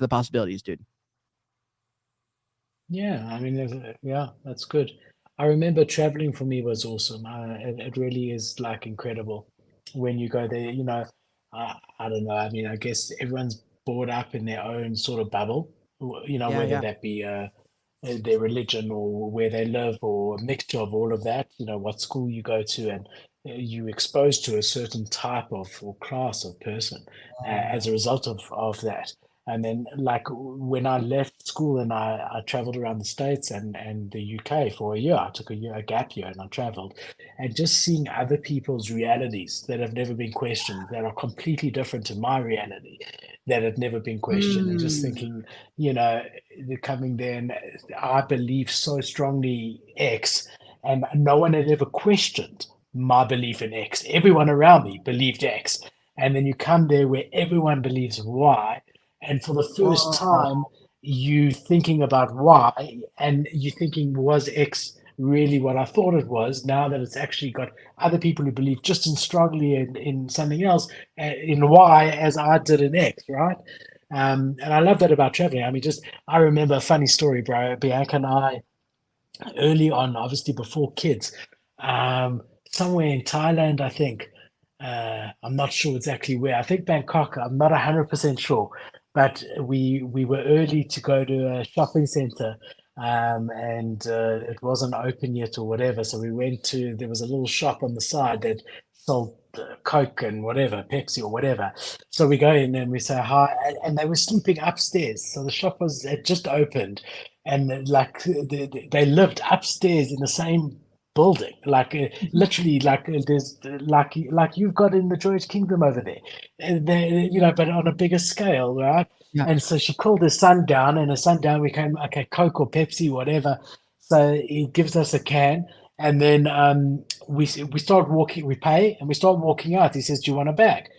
the possibilities, dude. Yeah, I mean, yeah, that's good. I remember traveling for me was awesome. It really is like incredible when you go there. I don't know. I mean, I guess everyone's brought up in their own sort of bubble, Yeah, whether yeah. that be their religion or where they live or a mixture of all of that. What school you go to, and you exposed to a certain type of or class of person as a result of that. And then, like when I left school and I traveled around the States and the UK for a year, I took a gap year, and I traveled, and just seeing other people's realities that have never been questioned, that are completely different to my reality, that have never been questioned, and just Mm. thinking, you know, they're coming there and I believe so strongly X, and no one had ever questioned my belief in X. Everyone around me believed X. And then you come there where everyone believes Y, and for the first Whoa. time, you thinking about why, and you thinking, was X really what I thought it was? Now that it's actually got other people who believe just as strongly in something else, in Y, as I did in X, right? And I love that about traveling. I mean, I remember a funny story, bro. Bianca and I, early on, obviously before kids, somewhere in Thailand, I think. I'm not sure exactly where. I think Bangkok. I'm not 100% sure, but we were early to go to a shopping center, and it wasn't open yet or whatever. So we went to. There was a little shop on the side that sold Coke and whatever, Pepsi or whatever. So we go in and we say hi, and they were sleeping upstairs. So the shop had just opened, and like they lived upstairs in the same building, like literally, like there's like you've got in the George Kingdom over there, and but on a bigger scale, right? Yeah. And so she called her son down, and her son down became okay, Coke or Pepsi, whatever. So he gives us a can, and then we start walking, we pay, and we start walking out. He says, "Do you want a bag?"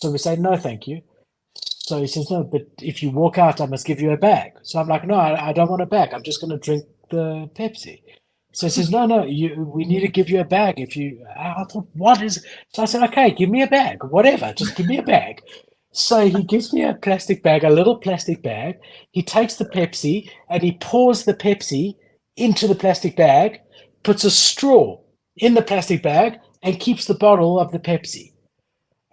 So we say, "No, thank you." So he says, "No, but if you walk out, I must give you a bag." So I'm like, "No, I don't want a bag. I'm just going to drink the Pepsi." So he says, "No, no, we need to give you a bag. If you," I thought, "What is?" So I said, "Okay, give me a bag, whatever. Just give me a bag." So he gives me a plastic bag, a little plastic bag. He takes the Pepsi and he pours the Pepsi into the plastic bag, puts a straw in the plastic bag, and keeps the bottle of the Pepsi.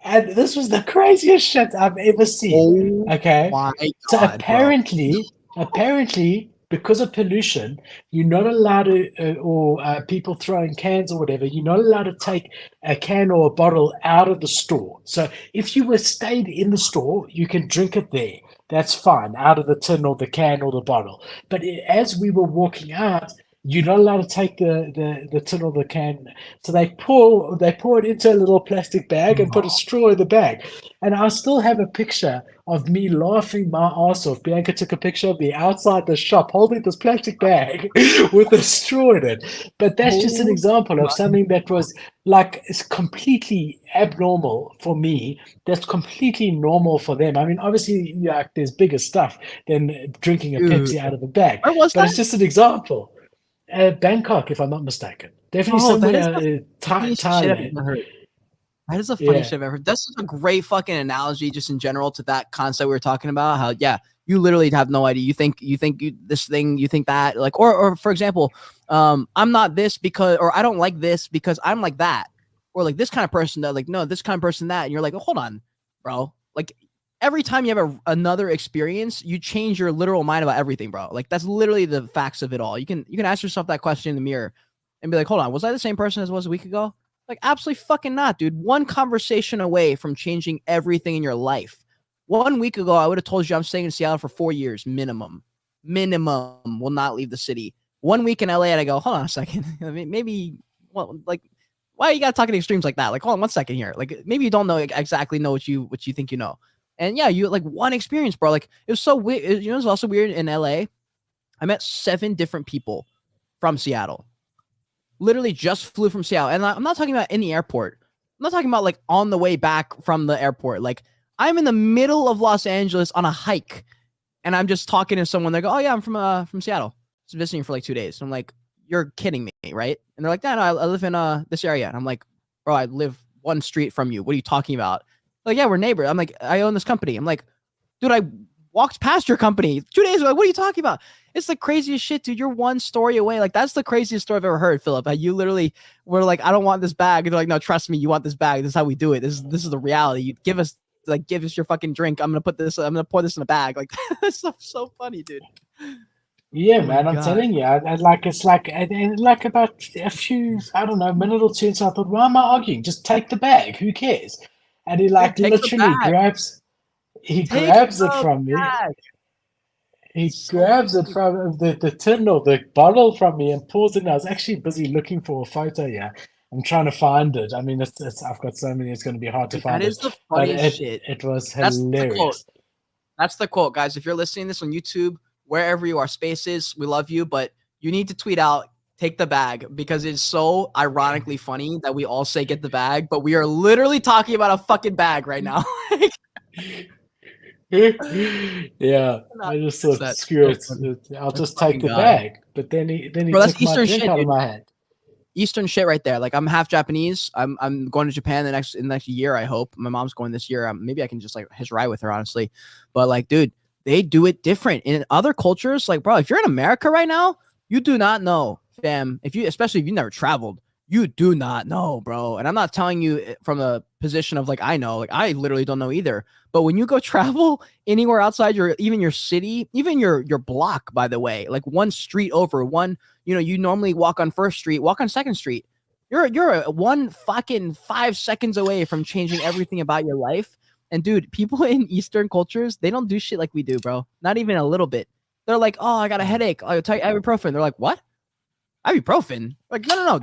And this was the craziest shit I've ever seen. Oh Okay. my So God, bro. apparently, because of pollution, you're not allowed to, or people throwing cans or whatever, you're not allowed to take a can or a bottle out of the store. So if you were stayed in the store, you can drink it there. That's fine, out of the tin or the can or the bottle. But as we were walking out, you're not allowed to take the tin or the can. So they pour it into a little plastic bag and put a straw in the bag. And I still have a picture of me laughing my ass off. Bianca took a picture of me outside the shop holding this plastic bag with a straw in it. But that's just an Oh example of my something that was like it's completely abnormal for me. That's completely normal for them. I mean, obviously, like there's bigger stuff than drinking a dude. Pepsi out of a bag, Where was but that? it's just an example. Bangkok, if I'm not mistaken. Definitely Bro, that is somewhere the funniest shit I've Thailand. ever heard. That is the funniest Yeah. shit I've ever heard. That's just a great fucking analogy, just in general, to that concept we were talking about. How, yeah, you literally have no idea. You think this thing, you think that, like, or for example, I'm not this because, or I don't like this because I'm like that, or like this kind of person that, like, no, this kind of person that, and you're like, oh, hold on, bro. Like every time you have another experience, you change your literal mind about everything, bro. Like that's literally the facts of it all. You can ask yourself that question in the mirror and be like, hold on, was I the same person as I was a week ago? Like, absolutely fucking not, dude. One conversation away from changing everything in your life. 1 week ago, I would have told you I'm staying in Seattle for 4 years minimum. Minimum will not leave the city. 1 week in LA, and I go, hold on a second. I mean, maybe, well, like, why you gotta talk in extremes like that? Like, hold on 1 second here. Like, maybe you don't know exactly know what you think you know. And yeah, you like one experience, bro. Like, it was so weird. You know, it was also weird in LA. I met 7 different people from Seattle, literally just flew from Seattle. And I'm not talking about in the airport. I'm not talking about like on the way back from the airport. Like I'm in the middle of Los Angeles on a hike and I'm just talking to someone. They go, "Oh yeah, I'm from Seattle. Just visiting for like 2 days." And I'm like, "You're kidding me, right?" And they're like, "No, no, I live in this area." And I'm like, "Bro, I live one street from you. What are you talking about?" Like, "Yeah, we're neighbors." I'm like, "I own this company." I'm like, "Dude, walks past your company 2 days ago. Like, what are you talking about? It's the craziest shit, dude. You're one story away. Like, that's the craziest story I've ever heard, Philip. You literally were like, I don't want this bag. And they're like, no, trust me, you want this bag. This is how we do it. This is the reality. You give us your fucking drink. I'm gonna pour this in a bag. Like, that's so funny, dude. Yeah, Oh my man, I'm God. telling you, it's like about a few, I don't know, minute or two, and so I thought, why am I arguing? Just take the bag. Who cares? And he like Take the literally bag. Take grabs it the from me. bag. He So grabs it funny. from the tin or the bottle from me and pours it. And I was actually busy looking for a photo here. I'm trying to find it. I mean, it's I've got so many, it's going to be hard to Dude, that find is it, the but funniest shit. it was That's the quote. hilarious. That's the quote, guys. If you're listening to this on YouTube, wherever you are, Spaces, we love you, but you need to tweet out, take the bag, because it's so ironically funny that we all say get the bag, but we are literally talking about a fucking bag right now. Yeah, I just thought, That's screw so it, funny. I'll That's just take fucking the God. bag. But then he Bro, that's took my Eastern drink shit, out of dude. my hand. Eastern shit right there. Like, I'm half Japanese. I'm going to Japan in the next year, I hope. My mom's going this year. Maybe I can just like hitch a ride with her, honestly. But like, dude, they do it different in other cultures. Like, bro, if you're in America right now, you do not know, fam. Especially if you never traveled, you do not know, bro. And I'm not telling you from a position of like I know. Like, I literally don't know either. But when you go travel anywhere outside even your city, even your block, by the way, like one street over, you normally walk on First Street, walk on Second Street. You're one fucking 5 seconds away from changing everything about your life. And dude, people in Eastern cultures, they don't do shit like we do, bro. Not even a little bit. They're like, oh, I got a headache. I'll take ibuprofen. They're like, what? Ibuprofen? Like, no.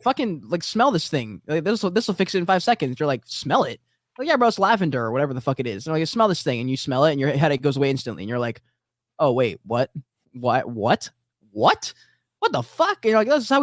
Fucking like smell this thing. Like, this will fix it in 5 seconds. You're like, smell it. Like, yeah, bro, it's lavender or whatever the fuck it is. They're like, smell this thing, and you smell it, and your headache goes away instantly. And you're like, oh wait, what? What the fuck? And you're like, this is how we live.